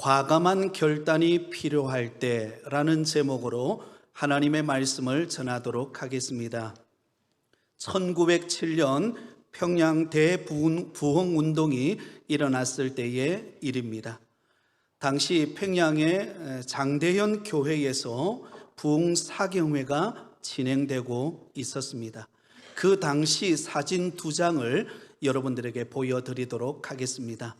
과감한 결단이 필요할 때라는 제목으로 하나님의 말씀을 전하도록 하겠습니다. 1907년 평양 대부흥운동이 일어났을 때의 일입니다. 당시 평양의 장대현 교회에서 부흥사경회가 진행되고 있었습니다. 그 당시 사진 2장을 여러분들에게 보여드리도록 하겠습니다.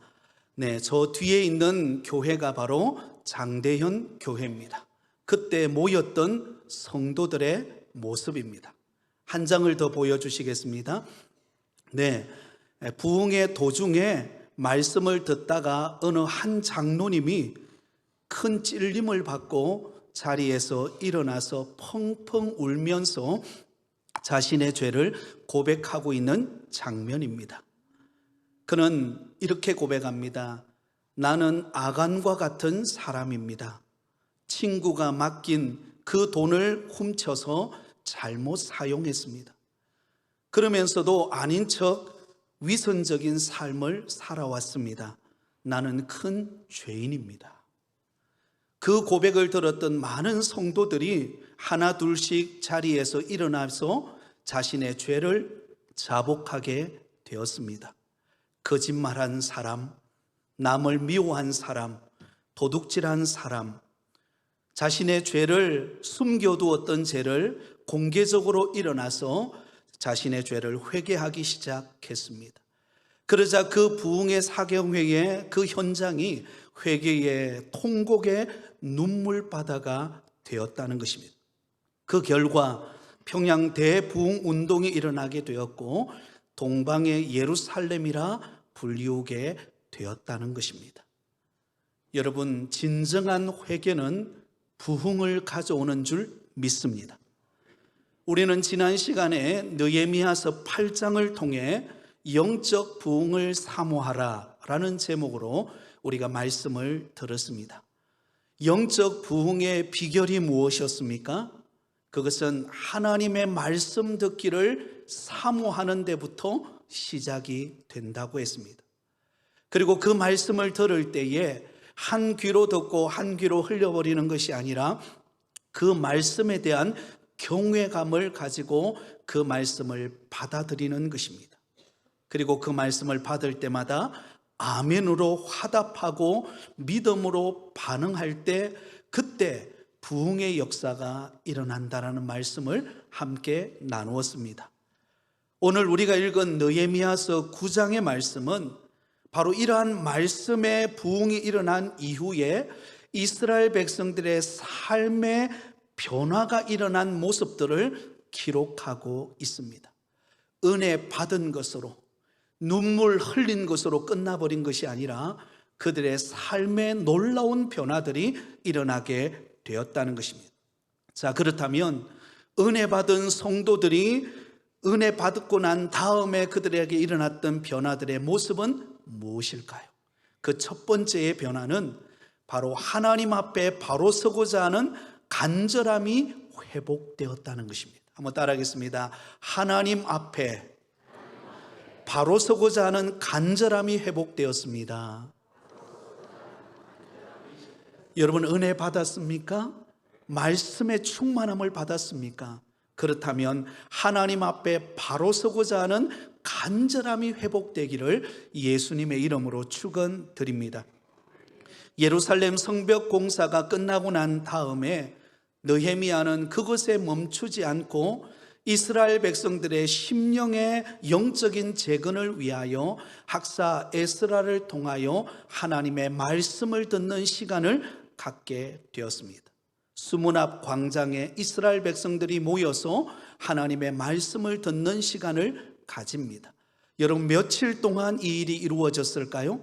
네, 저 뒤에 있는 교회가 바로 장대현 교회입니다. 그때 모였던 성도들의 모습입니다. 한 장을 더 보여주시겠습니다. 네, 부흥의 도중에 말씀을 듣다가 어느 한 장로님이 큰 찔림을 받고 자리에서 일어나서 펑펑 울면서 자신의 죄를 고백하고 있는 장면입니다. 그는 이렇게 고백합니다. 나는 아간과 같은 사람입니다. 친구가 맡긴 그 돈을 훔쳐서 잘못 사용했습니다. 그러면서도 아닌 척 위선적인 삶을 살아왔습니다. 나는 큰 죄인입니다. 그 고백을 들었던 많은 성도들이 하나 둘씩 자리에서 일어나서 자신의 죄를 자복하게 되었습니다. 거짓말한 사람, 남을 미워한 사람, 도둑질한 사람, 자신의 죄를 숨겨두었던 죄를 공개적으로 일어나서 자신의 죄를 회개하기 시작했습니다. 그러자 그 부흥의 사경회의 그 현장이 회개의 통곡의 눈물바다가 되었다는 것입니다. 그 결과 평양 대부흥운동이 일어나게 되었고 동방의 예루살렘이라 불리우게 되었다는 것입니다. 여러분, 진정한 회개는 부흥을 가져오는 줄 믿습니다. 우리는 지난 시간에 느헤미야서 8장을 통해 영적 부흥을 사모하라 라는 제목으로 우리가 말씀을 들었습니다. 영적 부흥의 비결이 무엇이었습니까? 그것은 하나님의 말씀 듣기를 사모하는 데부터 시작이 된다고 했습니다. 그리고 그 말씀을 들을 때에 한 귀로 듣고 한 귀로 흘려버리는 것이 아니라 그 말씀에 대한 경외감을 가지고 그 말씀을 받아들이는 것입니다. 그리고 그 말씀을 받을 때마다 아멘으로 화답하고 믿음으로 반응할 때 그때 부흥의 역사가 일어난다라는 말씀을 함께 나누었습니다. 오늘 우리가 읽은 느헤미야서 9장의 말씀은 바로 이러한 말씀의 부흥이 일어난 이후에 이스라엘 백성들의 삶의 변화가 일어난 모습들을 기록하고 있습니다. 은혜 받은 것으로, 눈물 흘린 것으로 끝나버린 것이 아니라 그들의 삶의 놀라운 변화들이 일어나게 되었다는 것입니다. 자, 그렇다면 은혜 받은 성도들이 은혜 받고 난 다음에 그들에게 일어났던 변화들의 모습은 무엇일까요? 그 첫 번째의 변화는 바로 하나님 앞에 바로 서고자 하는 간절함이 회복되었다는 것입니다. 한번 따라하겠습니다. 하나님 앞에 바로 서고자 하는 간절함이 회복되었습니다. 여러분, 은혜 받았습니까? 말씀의 충만함을 받았습니까? 그렇다면 하나님 앞에 바로 서고자 하는 간절함이 회복되기를 예수님의 이름으로 축원드립니다. 예루살렘 성벽 공사가 끝나고 난 다음에 느헤미야는 그것에 멈추지 않고 이스라엘 백성들의 심령의 영적인 재건을 위하여 학사 에스라를 통하여 하나님의 말씀을 듣는 시간을 갖게 되었습니다. 수문 앞 광장에 이스라엘 백성들이 모여서 하나님의 말씀을 듣는 시간을 가집니다. 여러분, 며칠 동안 이 일이 이루어졌을까요?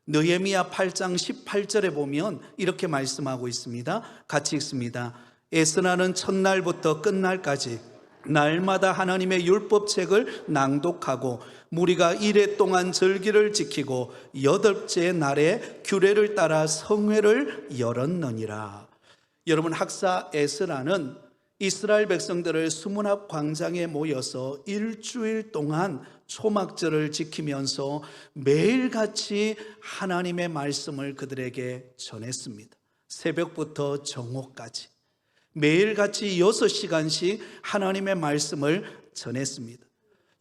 느헤미야 8장 18절에 보면 이렇게 말씀하고 있습니다. 같이 읽습니다. 에스라는 첫날부터 끝날까지 날마다 하나님의 율법책을 낭독하고 무리가 이레 동안 절기를 지키고 8째 날에 규례를 따라 성회를 열었느니라. 여러분, 학사 에스라는 이스라엘 백성들을 수문합 광장에 모여서 일주일 동안 초막절을 지키면서 매일같이 하나님의 말씀을 그들에게 전했습니다. 새벽부터 정오까지 매일같이 6시간씩 하나님의 말씀을 전했습니다.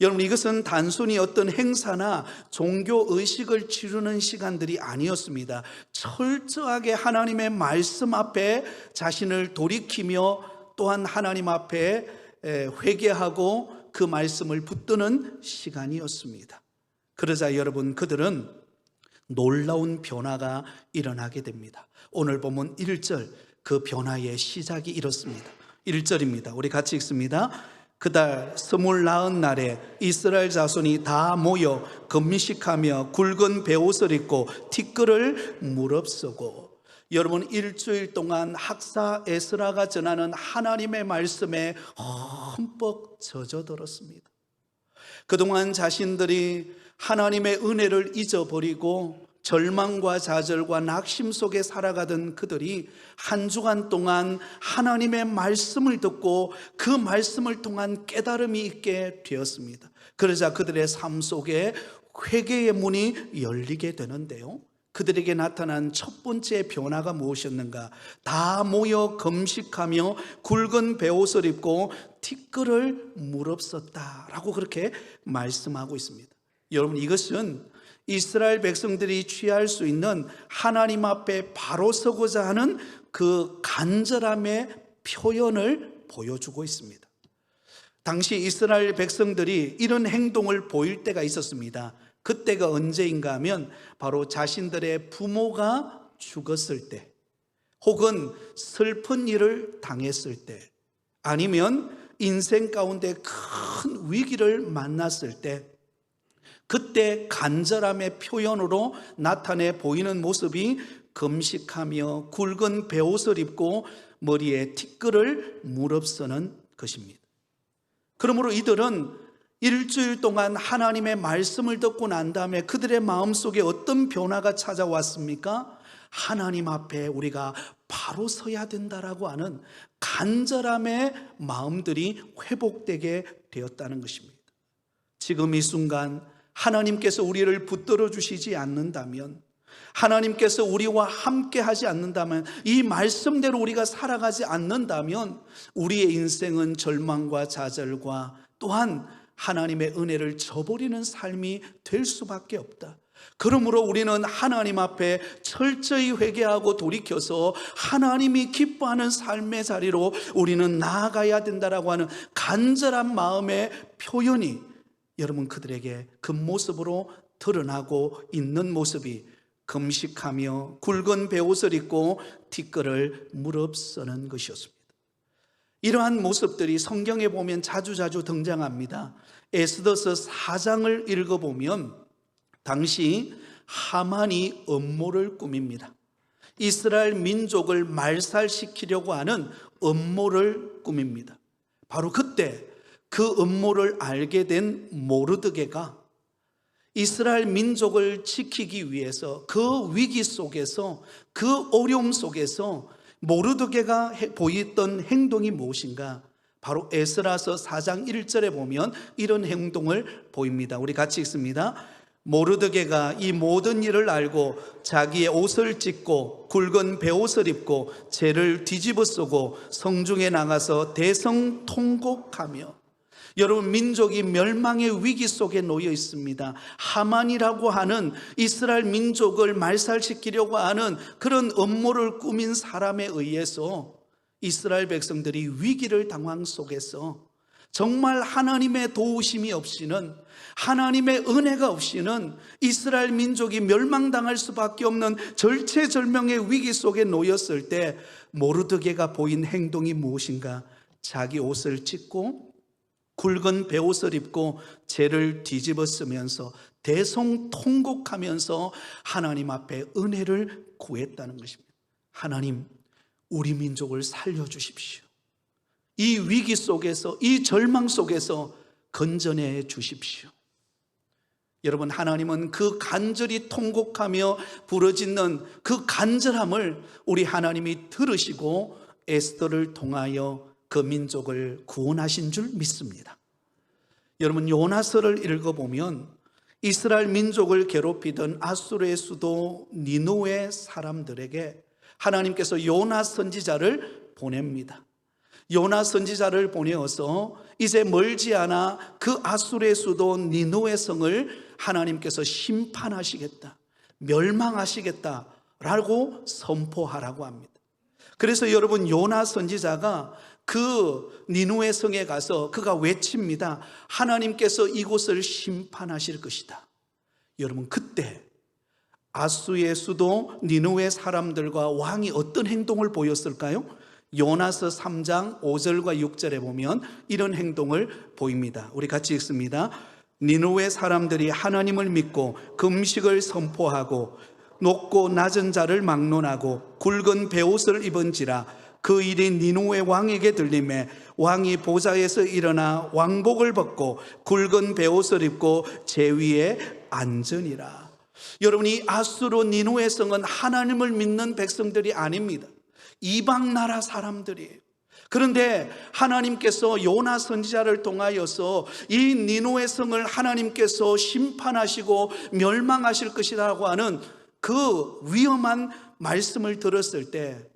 여러분, 이것은 단순히 어떤 행사나 종교 의식을 치르는 시간들이 아니었습니다. 철저하게 하나님의 말씀 앞에 자신을 돌이키며 또한 하나님 앞에 회개하고 그 말씀을 붙드는 시간이었습니다. 그러자 여러분, 그들은 놀라운 변화가 일어나게 됩니다. 오늘 보면 1절, 그 변화의 시작이 이렇습니다. 1절입니다. 우리 같이 읽습니다. 그달 29날에 이스라엘 자손이 다 모여 금식하며 굵은 베옷을 입고 티끌을 무릅쓰고. 여러분, 일주일 동안 학사 에스라가 전하는 하나님의 말씀에 흠뻑 젖어들었습니다. 그동안 자신들이 하나님의 은혜를 잊어버리고 절망과 좌절과 낙심 속에 살아가던 그들이 한 주간 동안 하나님의 말씀을 듣고 그 말씀을 통한 깨달음이 있게 되었습니다. 그러자 그들의 삶 속에 회개의 문이 열리게 되는데요, 그들에게 나타난 첫 번째 변화가 무엇이었는가? 다 모여 금식하며 굵은 베옷을 입고 티끌을 무릅썼다라고 그렇게 말씀하고 있습니다. 여러분, 이것은 이스라엘 백성들이 취할 수 있는 하나님 앞에 바로 서고자 하는 그 간절함의 표현을 보여주고 있습니다. 당시 이스라엘 백성들이 이런 행동을 보일 때가 있었습니다. 그때가 언제인가 하면 바로 자신들의 부모가 죽었을 때, 혹은 슬픈 일을 당했을 때, 아니면 인생 가운데 큰 위기를 만났을 때, 그때 간절함의 표현으로 나타내 보이는 모습이 금식하며 굵은 베옷을 입고 머리에 티끌을 무릅쓰는 것입니다. 그러므로 이들은 일주일 동안 하나님의 말씀을 듣고 난 다음에 그들의 마음속에 어떤 변화가 찾아왔습니까? 하나님 앞에 우리가 바로 서야 된다라고 하는 간절함의 마음들이 회복되게 되었다는 것입니다. 지금 이 순간 하나님께서 우리를 붙들어 주시지 않는다면, 하나님께서 우리와 함께 하지 않는다면, 이 말씀대로 우리가 살아가지 않는다면 우리의 인생은 절망과 좌절과 또한 하나님의 은혜를 저버리는 삶이 될 수밖에 없다. 그러므로 우리는 하나님 앞에 철저히 회개하고 돌이켜서 하나님이 기뻐하는 삶의 자리로 우리는 나아가야 된다라고 하는 간절한 마음의 표현이 여러분, 그들에게 그 모습으로 드러나고 있는 모습이 금식하며 굵은 베옷을 입고 티끌을 무릅쓰는 것이었습니다. 이러한 모습들이 성경에 보면 자주자주 등장합니다. 에스더서 4장을 읽어보면 당시 하만이 음모를 꾸밉니다. 이스라엘 민족을 말살시키려고 하는 음모를 꾸밉니다. 바로 그때 그 음모를 알게 된 모르드게가 이스라엘 민족을 지키기 위해서 그 위기 속에서, 그 어려움 속에서 모르드게가 보였던 행동이 무엇인가? 바로 에스라서 4장 1절에 보면 이런 행동을 보입니다. 우리 같이 읽습니다. 모르드게가 이 모든 일을 알고 자기의 옷을 찢고 굵은 베옷을 입고 재를 뒤집어 쓰고 성중에 나가서 대성통곡하며. 여러분, 민족이 멸망의 위기 속에 놓여 있습니다. 하만이라고 하는 이스라엘 민족을 말살시키려고 하는 그런 음모를 꾸민 사람에 의해서 이스라엘 백성들이 위기를 당황 속에서 정말 하나님의 도우심이 없이는, 하나님의 은혜가 없이는 이스라엘 민족이 멸망당할 수밖에 없는 절체절명의 위기 속에 놓였을 때 모르드게가 보인 행동이 무엇인가? 자기 옷을 찢고 굵은 베옷을 입고 재를 뒤집어 쓰면서 대성통곡하면서 하나님 앞에 은혜를 구했다는 것입니다. 하나님, 우리 민족을 살려주십시오. 이 위기 속에서, 이 절망 속에서 건져내 주십시오. 여러분, 하나님은 그 간절히 통곡하며 부르짖는 그 간절함을 우리 하나님이 들으시고 에스더를 통하여 그 민족을 구원하신 줄 믿습니다. 여러분, 요나서를 읽어보면 이스라엘 민족을 괴롭히던 아수르의 수도 니느웨 사람들에게 하나님께서 요나 선지자를 보냅니다. 요나 선지자를 보내어서 이제 멀지 않아 그 아수르의 수도 니느웨 성을 하나님께서 심판하시겠다, 멸망하시겠다라고 선포하라고 합니다. 그래서 여러분, 요나 선지자가 그 니느웨 성에 가서 그가 외칩니다. 하나님께서 이곳을 심판하실 것이다. 여러분, 그때 아수르의 수도 니느웨 사람들과 왕이 어떤 행동을 보였을까요? 요나서 3장 5절과 6절에 보면 이런 행동을 보입니다. 우리 같이 읽습니다. 니느웨 사람들이 하나님을 믿고 금식을 선포하고 높고 낮은 자를 막론하고 굵은 베옷을 입은지라 그 일이 니느웨 왕에게 들림에 왕이 보좌에서 일어나 왕복을 벗고 굵은 베옷을 입고 제 위에 앉으니라. 여러분, 이 아수르 니느웨 성은 하나님을 믿는 백성들이 아닙니다. 이방 나라 사람들이에요. 그런데 하나님께서 요나 선지자를 통하여서 이 니느웨 성을 하나님께서 심판하시고 멸망하실 것이라고 하는 그 위험한 말씀을 들었을 때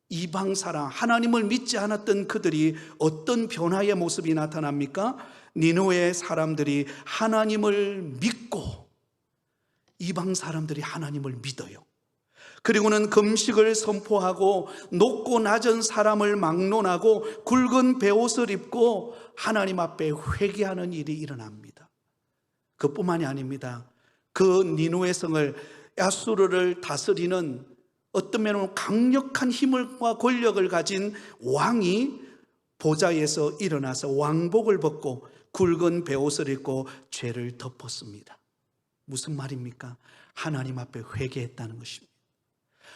이방 사람, 하나님을 믿지 않았던 그들이 어떤 변화의 모습이 나타납니까? 니느웨 사람들이 하나님을 믿고, 이방 사람들이 하나님을 믿어요. 그리고는 금식을 선포하고 높고 낮은 사람을 막론하고 굵은 베옷을 입고 하나님 앞에 회개하는 일이 일어납니다. 그뿐만이 아닙니다. 그 니느웨 성을, 아수르를 다스리는 어떤 면으로 강력한 힘과 권력을 가진 왕이 보좌에서 일어나서 왕복을 벗고 굵은 베옷을 입고 죄를 덮었습니다. 무슨 말입니까? 하나님 앞에 회개했다는 것입니다.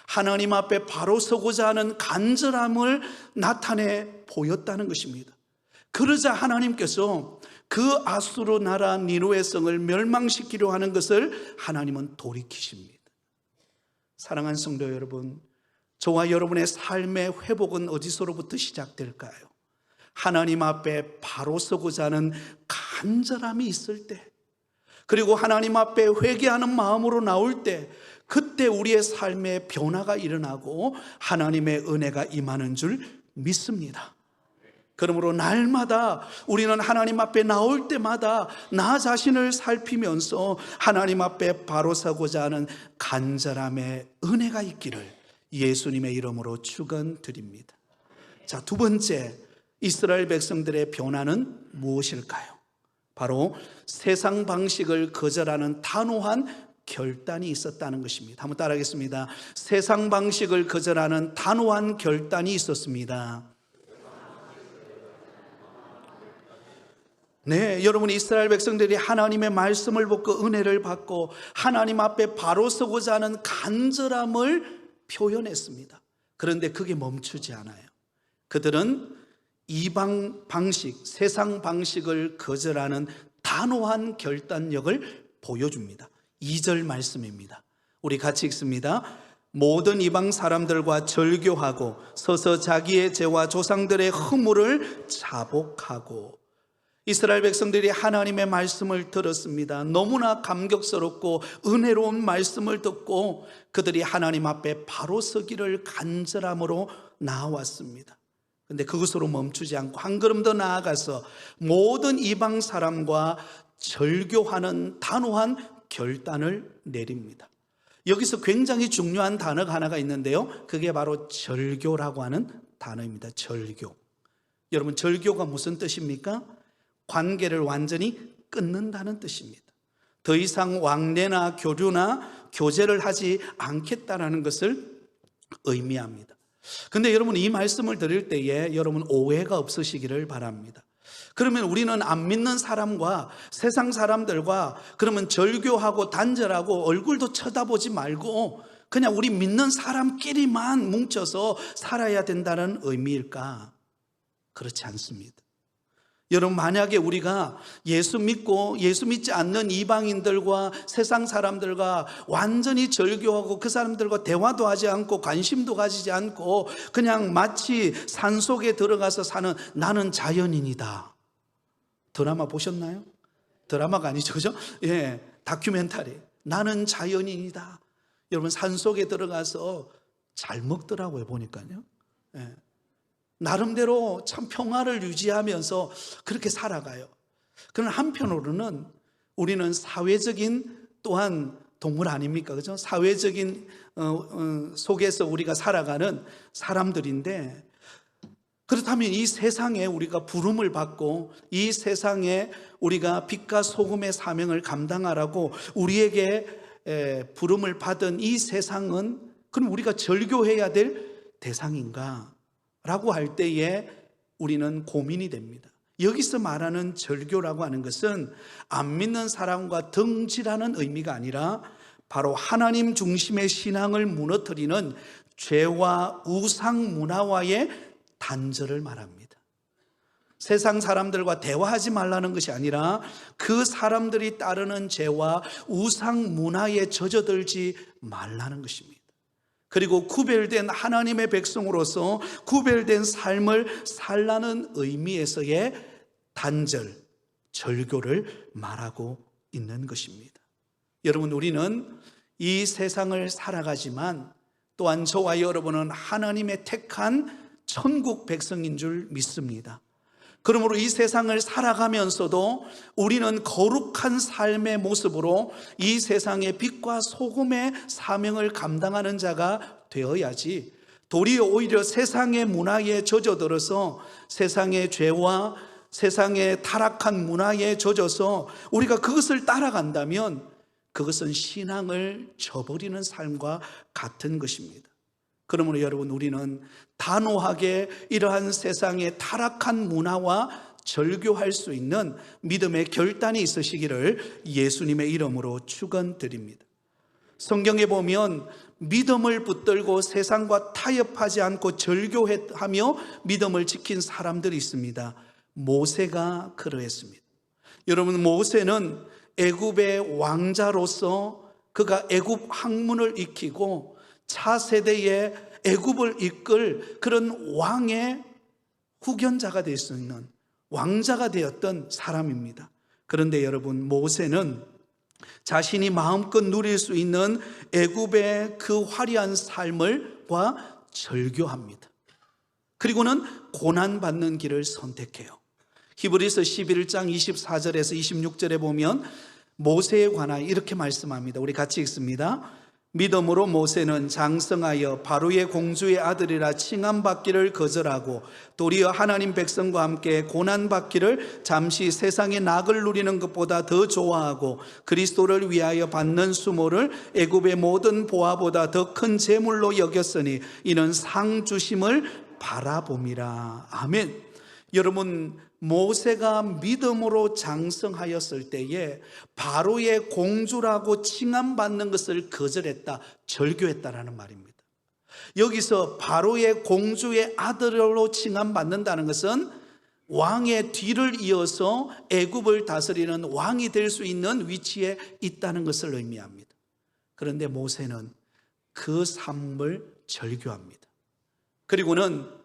하나님 앞에 바로 서고자 하는 간절함을 나타내 보였다는 것입니다. 그러자 하나님께서 그 아수르 나라 니느웨 성을 멸망시키려 하는 것을 하나님은 돌이키십니다. 사랑하는 성도 여러분, 저와 여러분의 삶의 회복은 어디서로부터 시작될까요? 하나님 앞에 바로 서고자 하는 간절함이 있을 때, 그리고 하나님 앞에 회개하는 마음으로 나올 때, 그때 우리의 삶에 변화가 일어나고 하나님의 은혜가 임하는 줄 믿습니다. 그러므로 날마다 우리는 하나님 앞에 나올 때마다 나 자신을 살피면서 하나님 앞에 바로 서고자 하는 간절함의 은혜가 있기를 예수님의 이름으로 축원드립니다. 자, 두 번째, 이스라엘 백성들의 변화는 무엇일까요? 바로 세상 방식을 거절하는 단호한 결단이 있었다는 것입니다. 한번 따라하겠습니다. 세상 방식을 거절하는 단호한 결단이 있었습니다. 네, 여러분, 이스라엘 백성들이 하나님의 말씀을 듣고 은혜를 받고 하나님 앞에 바로 서고자 하는 간절함을 표현했습니다. 그런데 그게 멈추지 않아요. 그들은 이방 방식, 세상 방식을 거절하는 단호한 결단력을 보여줍니다. 2절 말씀입니다. 우리 같이 읽습니다. 모든 이방 사람들과 절교하고 서서 자기의 죄와 조상들의 허물을 자복하고. 이스라엘 백성들이 하나님의 말씀을 들었습니다. 너무나 감격스럽고 은혜로운 말씀을 듣고 그들이 하나님 앞에 바로 서기를 간절함으로 나아왔습니다. 그런데 그것으로 멈추지 않고 한 걸음 더 나아가서 모든 이방 사람과 절교하는 단호한 결단을 내립니다. 여기서 굉장히 중요한 단어가 하나가 있는데요, 그게 바로 절교라고 하는 단어입니다. 절교. 여러분, 절교가 무슨 뜻입니까? 관계를 완전히 끊는다는 뜻입니다. 더 이상 왕래나 교류나 교제를 하지 않겠다라는 것을 의미합니다. 근데 여러분, 이 말씀을 드릴 때에 여러분 오해가 없으시기를 바랍니다. 그러면 우리는 안 믿는 사람과 세상 사람들과 그러면 절교하고 단절하고 얼굴도 쳐다보지 말고 그냥 우리 믿는 사람끼리만 뭉쳐서 살아야 된다는 의미일까? 그렇지 않습니다. 여러분, 만약에 우리가 예수 믿고 예수 믿지 않는 이방인들과 세상 사람들과 완전히 절교하고 그 사람들과 대화도 하지 않고 관심도 가지지 않고 그냥 마치 산속에 들어가서 사는 나는 자연인이다. 드라마 보셨나요? 드라마가 아니죠, 그죠? 예, 다큐멘터리. 나는 자연인이다. 여러분, 산속에 들어가서 잘 먹더라고요, 보니까요. 예. 나름대로 참 평화를 유지하면서 그렇게 살아가요. 그러나 한편으로는 우리는 사회적인 또한 동물 아닙니까? 그죠? 사회적인 속에서 우리가 살아가는 사람들인데, 그렇다면 이 세상에 우리가 부름을 받고 이 세상에 우리가 빛과 소금의 사명을 감당하라고 우리에게 부름을 받은 이 세상은 그럼 우리가 절교해야 될 대상인가? 라고 할 때에 우리는 고민이 됩니다. 여기서 말하는 절교라고 하는 것은 안 믿는 사람과 등지라는 의미가 아니라 바로 하나님 중심의 신앙을 무너뜨리는 죄와 우상 문화와의 단절을 말합니다. 세상 사람들과 대화하지 말라는 것이 아니라 그 사람들이 따르는 죄와 우상 문화에 젖어들지 말라는 것입니다. 그리고 구별된 하나님의 백성으로서 구별된 삶을 살라는 의미에서의 단절, 절교를 말하고 있는 것입니다. 여러분, 우리는 이 세상을 살아가지만 또한 저와 여러분은 하나님의 택한 천국 백성인 줄 믿습니다. 그러므로 이 세상을 살아가면서도 우리는 거룩한 삶의 모습으로 이 세상의 빛과 소금의 사명을 감당하는 자가 되어야지, 도리어 오히려 세상의 문화에 젖어들어서 세상의 죄와 세상의 타락한 문화에 젖어서 우리가 그것을 따라간다면 그것은 신앙을 저버리는 삶과 같은 것입니다. 그러므로 여러분, 우리는 단호하게 이러한 세상의 타락한 문화와 절교할 수 있는 믿음의 결단이 있으시기를 예수님의 이름으로 축원드립니다. 성경에 보면 믿음을 붙들고 세상과 타협하지 않고 절교하며 믿음을 지킨 사람들이 있습니다. 모세가 그러했습니다. 여러분, 모세는 애굽의 왕자로서 그가 애굽 학문을 익히고 차세대에 애굽을 이끌 그런 왕의 후견자가 될 수 있는 왕자가 되었던 사람입니다. 그런데 여러분, 모세는 자신이 마음껏 누릴 수 있는 애굽의 그 화려한 삶을과 절교합니다. 그리고는 고난받는 길을 선택해요. 히브리서 11장 24절에서 26절에 보면 모세에 관하여 이렇게 말씀합니다. 우리 같이 읽습니다. 믿음으로 모세는 장성하여 바로의 공주의 아들이라 칭함받기를 거절하고 도리어 하나님 백성과 함께 고난받기를 잠시 세상의 낙을 누리는 것보다 더 좋아하고 그리스도를 위하여 받는 수모를 애굽의 모든 보화보다 더 큰 재물로 여겼으니 이는 상 주심을 바라봄이라. 아멘. 여러분, 모세가 믿음으로 장성하였을 때에 바로의 공주라고 칭함받는 것을 거절했다, 절교했다라는 말입니다. 여기서 바로의 공주의 아들로 칭함받는다는 것은 왕의 뒤를 이어서 애굽을 다스리는 왕이 될 수 있는 위치에 있다는 것을 의미합니다. 그런데 모세는 그 삶을 절교합니다. 그리고는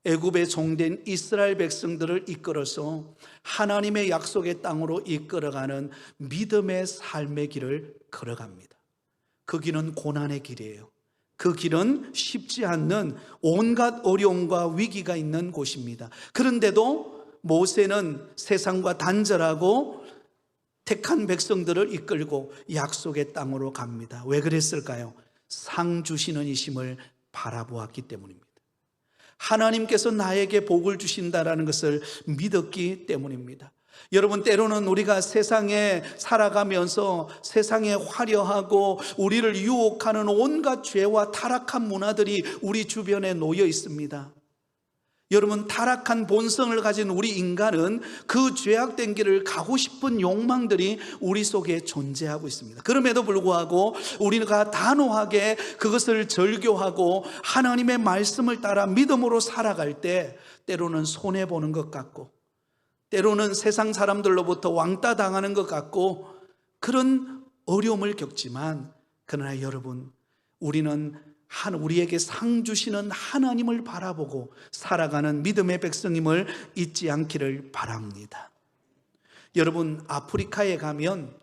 애굽의 종된 이스라엘 백성들을 이끌어서 하나님의 약속의 땅으로 이끌어가는 믿음의 삶의 길을 걸어갑니다. 그 길은 고난의 길이에요. 그 길은 쉽지 않는 온갖 어려움과 위기가 있는 곳입니다. 그런데도 모세는 세상과 단절하고 택한 백성들을 이끌고 약속의 땅으로 갑니다. 왜 그랬을까요? 상 주시는 이심을 바라보았기 때문입니다. 하나님께서 나에게 복을 주신다라는 것을 믿었기 때문입니다. 여러분, 때로는 우리가 세상에 살아가면서 세상에 화려하고 우리를 유혹하는 온갖 죄와 타락한 문화들이 우리 주변에 놓여 있습니다. 여러분, 타락한 본성을 가진 우리 인간은 그 죄악된 길을 가고 싶은 욕망들이 우리 속에 존재하고 있습니다. 그럼에도 불구하고 우리가 단호하게 그것을 절교하고 하나님의 말씀을 따라 믿음으로 살아갈 때 때로는 손해보는 것 같고 때로는 세상 사람들로부터 왕따 당하는 것 같고 그런 어려움을 겪지만, 그러나 여러분, 우리는 우리에게 상 주시는 하나님을 바라보고 살아가는 믿음의 백성임을 잊지 않기를 바랍니다. 여러분, 아프리카에 가면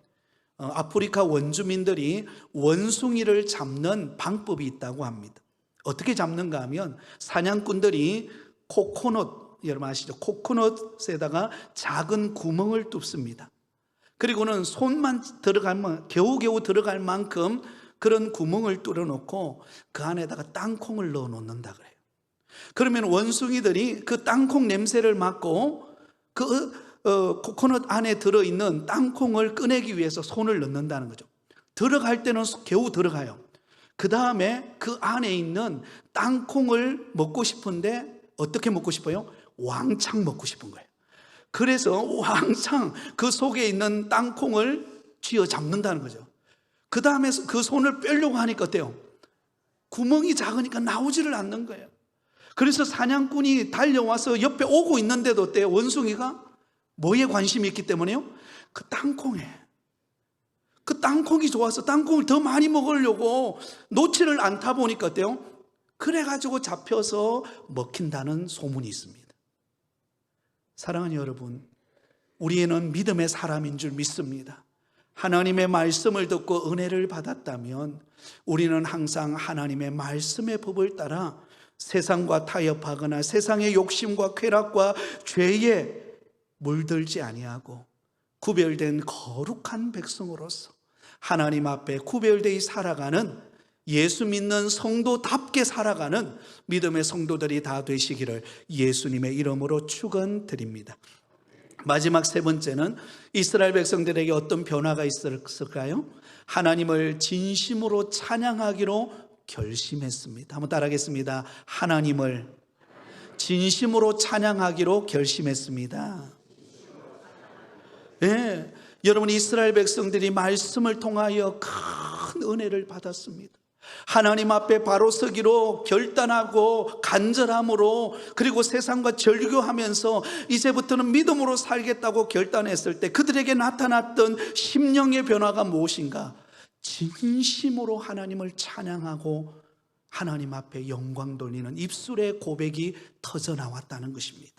아프리카 원주민들이 원숭이를 잡는 방법이 있다고 합니다. 어떻게 잡는가 하면 사냥꾼들이 코코넛, 여러분 아시죠? 코코넛에다가 작은 구멍을 뚫습니다. 그리고는 손만 겨우겨우 들어갈 만큼 그런 구멍을 뚫어놓고 그 안에다가 땅콩을 넣어 놓는다 그래요. 그러면 원숭이들이 그 땅콩 냄새를 맡고 코코넛 안에 들어있는 땅콩을 꺼내기 위해서 손을 넣는다는 거죠. 들어갈 때는 겨우 들어가요. 그 다음에 그 안에 있는 땅콩을 먹고 싶은데 어떻게 먹고 싶어요? 왕창 먹고 싶은 거예요. 그래서 왕창 그 속에 있는 땅콩을 쥐어 잡는다는 거죠. 그 다음에 그 손을 빼려고 하니까 어때요? 구멍이 작으니까 나오지를 않는 거예요. 그래서 사냥꾼이 달려와서 옆에 오고 있는데도 어때요? 원숭이가 뭐에 관심이 있기 때문에요? 그 땅콩에. 그 땅콩이 좋아서 땅콩을 더 많이 먹으려고 놓지를 않다 보니까 어때요? 그래가지고 잡혀서 먹힌다는 소문이 있습니다. 사랑하는 여러분, 우리는 믿음의 사람인 줄 믿습니다. 하나님의 말씀을 듣고 은혜를 받았다면 우리는 항상 하나님의 말씀의 법을 따라 세상과 타협하거나 세상의 욕심과 쾌락과 죄에 물들지 아니하고 구별된 거룩한 백성으로서 하나님 앞에 구별되어 살아가는, 예수 믿는 성도답게 살아가는 믿음의 성도들이 다 되시기를 예수님의 이름으로 축원드립니다. 마지막 세 번째는 이스라엘 백성들에게 어떤 변화가 있었을까요? 하나님을 진심으로 찬양하기로 결심했습니다. 한번 따라하겠습니다. 하나님을 진심으로 찬양하기로 결심했습니다. 네, 여러분, 이스라엘 백성들이 말씀을 통하여 큰 은혜를 받았습니다. 하나님 앞에 바로 서기로 결단하고 간절함으로, 그리고 세상과 절교하면서 이제부터는 믿음으로 살겠다고 결단했을 때 그들에게 나타났던 심령의 변화가 무엇인가? 진심으로 하나님을 찬양하고 하나님 앞에 영광 돌리는 입술의 고백이 터져 나왔다는 것입니다.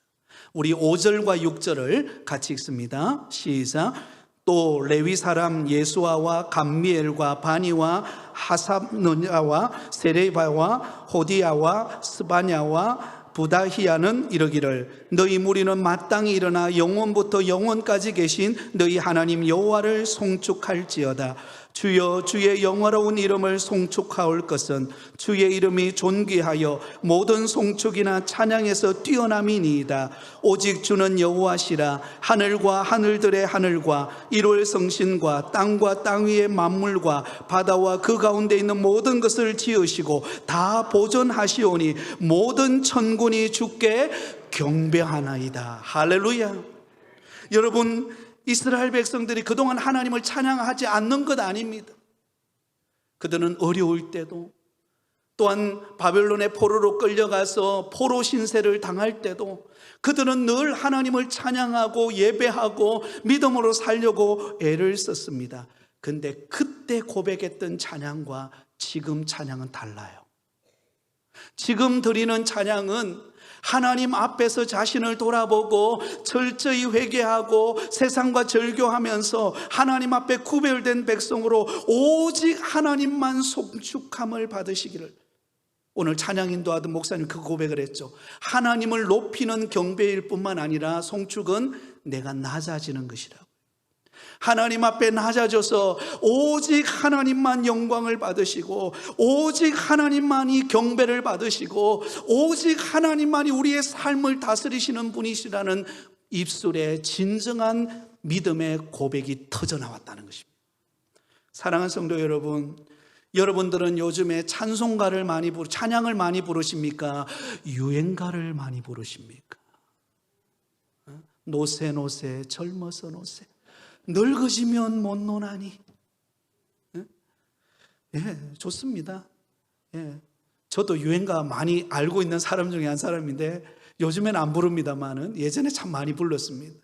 우리 5절과 6절을 같이 읽습니다. 시작. 또 레위 사람 예수아와 감미엘과 바니와 하삽느냐와 세레바와 호디야와 스바냐와 부다히야는 이르기를 너희 무리는 마땅히 일어나 영원부터 영원까지 계신 너희 하나님 여호와를 송축할지어다. 주여, 주의 영화로운 이름을 송축하올 것은 주의 이름이 존귀하여 모든 송축이나 찬양에서 뛰어남이니이다. 오직 주는 여호와시라. 하늘과 하늘들의 하늘과 이룰 성신과 땅과 땅 위의 만물과 바다와 그 가운데 있는 모든 것을 지으시고 다 보존하시오니 모든 천군이 주께 경배하나이다. 할렐루야. 여러분, 이스라엘 백성들이 그동안 하나님을 찬양하지 않는 것 아닙니다. 그들은 어려울 때도, 또한 바벨론의 포로로 끌려가서 포로 신세를 당할 때도 그들은 늘 하나님을 찬양하고 예배하고 믿음으로 살려고 애를 썼습니다. 근데 그때 고백했던 찬양과 지금 찬양은 달라요. 지금 드리는 찬양은 하나님 앞에서 자신을 돌아보고 철저히 회개하고 세상과 절교하면서 하나님 앞에 구별된 백성으로 오직 하나님만 송축함을 받으시기를. 오늘 찬양 인도하던 목사님 그 고백을 했죠. 하나님을 높이는 경배일 뿐만 아니라 송축은 내가 낮아지는 것이라고. 하나님 앞에 낮아져서 오직 하나님만 영광을 받으시고 오직 하나님만이 경배를 받으시고 오직 하나님만이 우리의 삶을 다스리시는 분이시라는 입술에 진정한 믿음의 고백이 터져 나왔다는 것입니다. 사랑하는 성도 여러분, 여러분들은 요즘에 찬송가를 많이 찬양을 많이 부르십니까? 유행가를 많이 부르십니까? 노세 노세 젊어서 노세 늙어지면 못 노나니. 예, 좋습니다. 예, 저도 유행가 많이 알고 있는 사람 중에 한 사람인데 요즘엔 안 부릅니다만은 예전에 참 많이 불렀습니다.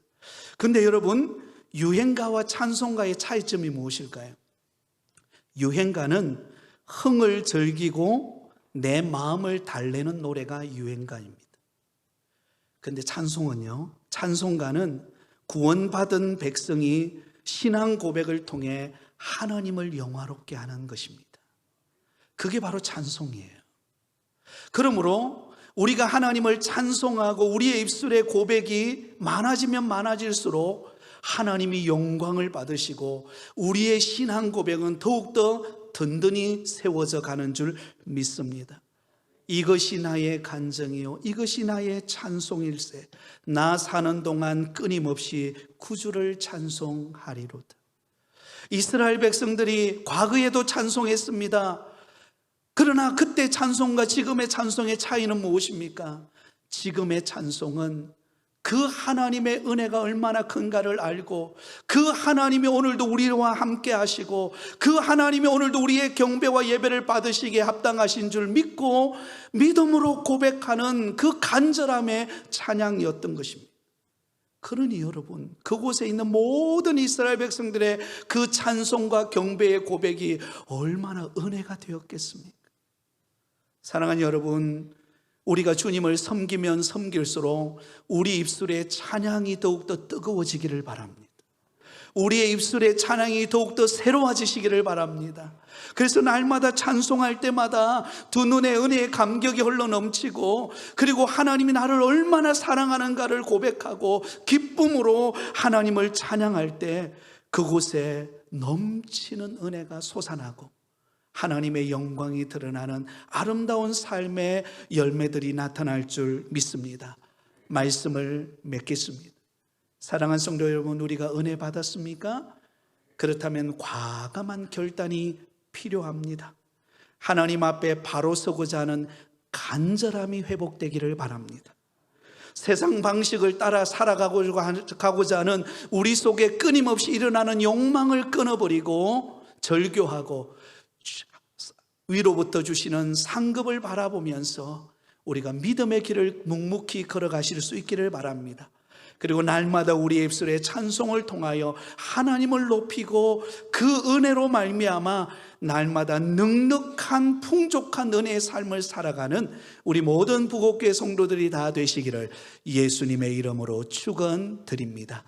근데 여러분, 유행가와 찬송가의 차이점이 무엇일까요? 유행가는 흥을 즐기고 내 마음을 달래는 노래가 유행가입니다. 근데 찬송은요, 찬송가는 구원받은 백성이 신앙 고백을 통해 하나님을 영화롭게 하는 것입니다. 그게 바로 찬송이에요. 그러므로 우리가 하나님을 찬송하고 우리의 입술의 고백이 많아지면 많아질수록 하나님이 영광을 받으시고 우리의 신앙 고백은 더욱더 든든히 세워져 가는 줄 믿습니다. 이것이 나의 간증이요, 이것이 나의 찬송일세. 나 사는 동안 끊임없이 구주를 찬송하리로다. 이스라엘 백성들이 과거에도 찬송했습니다. 그러나 그때 찬송과 지금의 찬송의 차이는 무엇입니까? 지금의 찬송은 그 하나님의 은혜가 얼마나 큰가를 알고, 그 하나님이 오늘도 우리와 함께 하시고, 그 하나님이 오늘도 우리의 경배와 예배를 받으시기에 합당하신 줄 믿고 믿음으로 고백하는 그 간절함의 찬양이었던 것입니다. 그러니 여러분, 그곳에 있는 모든 이스라엘 백성들의 그 찬송과 경배의 고백이 얼마나 은혜가 되었겠습니까? 사랑하는 여러분, 우리가 주님을 섬기면 섬길수록 우리 입술의 찬양이 더욱더 뜨거워지기를 바랍니다. 우리의 입술의 찬양이 더욱더 새로워지시기를 바랍니다. 그래서 날마다 찬송할 때마다 두 눈에 은혜의 감격이 흘러 넘치고, 그리고 하나님이 나를 얼마나 사랑하는가를 고백하고 기쁨으로 하나님을 찬양할 때 그곳에 넘치는 은혜가 솟아나고 하나님의 영광이 드러나는 아름다운 삶의 열매들이 나타날 줄 믿습니다. 말씀을 맺겠습니다. 사랑하는 성도 여러분, 우리가 은혜 받았습니까? 그렇다면 과감한 결단이 필요합니다. 하나님 앞에 바로 서고자 하는 간절함이 회복되기를 바랍니다. 세상 방식을 따라 살아가고자 하는 우리 속에 끊임없이 일어나는 욕망을 끊어버리고 절교하고 위로부터 주시는 상급을 바라보면서 우리가 믿음의 길을 묵묵히 걸어가실 수 있기를 바랍니다. 그리고 날마다 우리의 입술에 찬송을 통하여 하나님을 높이고 그 은혜로 말미암아 날마다 넉넉한 풍족한 은혜의 삶을 살아가는 우리 모든 부곡교회 성도들이 다 되시기를 예수님의 이름으로 축원드립니다.